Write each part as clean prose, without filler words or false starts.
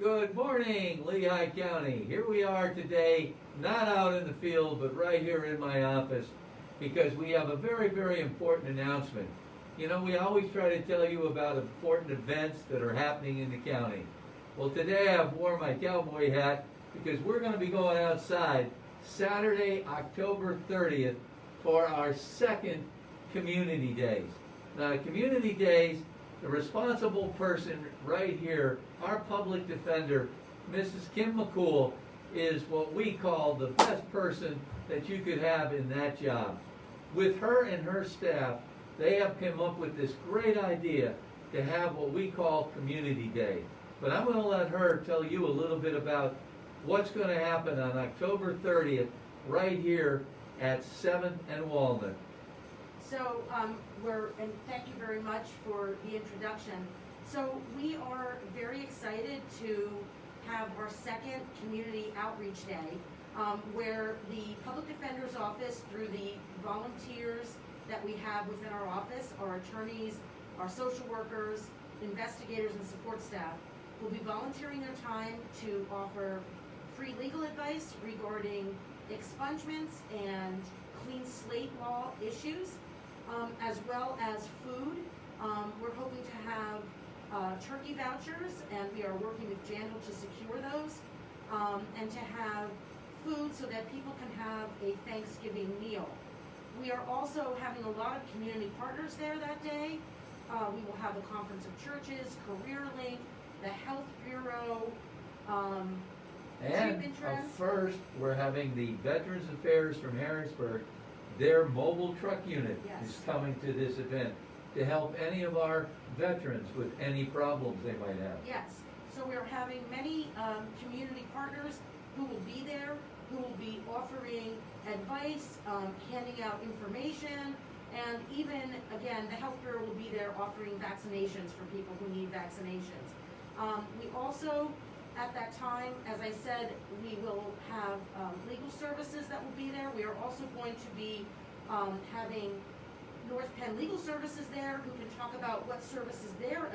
Good morning, Lehigh County. Here we are today, not out in the field, but right here in my office, because we have a very, very important announcement. You know, we always try to tell you about important events that are happening in the county. Well, today I've worn my cowboy hat because we're going to be going outside Saturday, October 30th for our second Community Days. Now, Community Days, the responsible person right here, our public defender, Mrs. Kim Makoul, is what we call the best person that you could have in that job. With her and her staff, they have come up with this great idea to have what we call Community Day. But I'm going to let her tell you a little bit about what's going to happen on October 30th right here at 7th and Walnut. So and thank you very much for the introduction. So we are very excited to have our second Community Outreach Day, where the Public Defender's Office, through the volunteers that we have within our office, our attorneys, our social workers, investigators, and support staff, will be volunteering their time to offer free legal advice regarding expungements and clean slate law issues, as well as food. We're hoping to have turkey vouchers, and we are working with Jandal to secure those, and to have food so that people can have a Thanksgiving meal. We are also having a lot of community partners there that day. We will have the Conference of Churches, CareerLink, the Health Bureau, And first, we're having the Veterans Affairs from Harrisburg. Their mobile truck unit is coming to this event to help any of our veterans with any problems they might have. Yes, so we're having many community partners who will be there, who will be offering advice, handing out information, and even, again, the Health Bureau will be there offering vaccinations for people who need vaccinations. We also, at that time, as I said, we will have legal services that will be there. We are also going to be having North Penn Legal Services there, who can talk about what services they're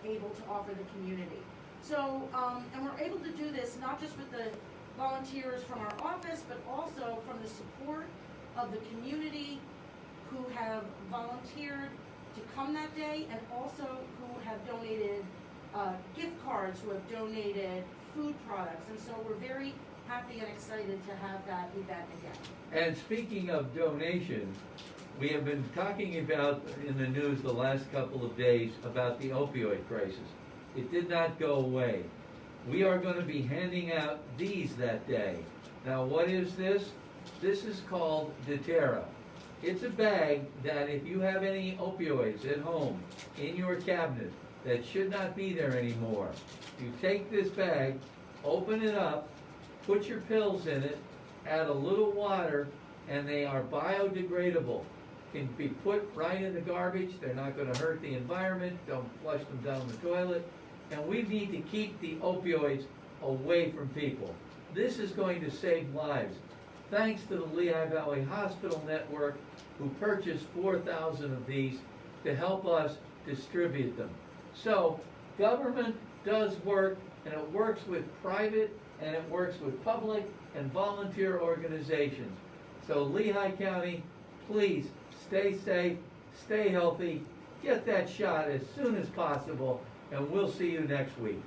able to offer the community. So, and we're able to do this not just with the volunteers from our office, but also from the support of the community who have volunteered to come that day, and also who have donated gift cards, who have donated food products. And so we're very happy and excited to have that event again. And speaking of donations, we have been talking about in the news the last couple of days about the opioid crisis. It did not go away. We are going to be handing out these that day. Now, what is this? This is called Doterra. It's a bag that if you have any opioids at home, in your cabinet, that should not be there anymore, you take this bag, open it up, put your pills in it, add a little water, and they are biodegradable. Can be put right in the garbage. They're not going to hurt the environment. Don't flush them down the toilet. And we need to keep the opioids away from people. This is going to save lives. Thanks to the Lehigh Valley Hospital Network, who purchased 4,000 of these to help us distribute them. So government does work, and it works with private, and it works with public and volunteer organizations. So Lehigh County, please stay safe, stay healthy, get that shot as soon as possible, and we'll see you next week.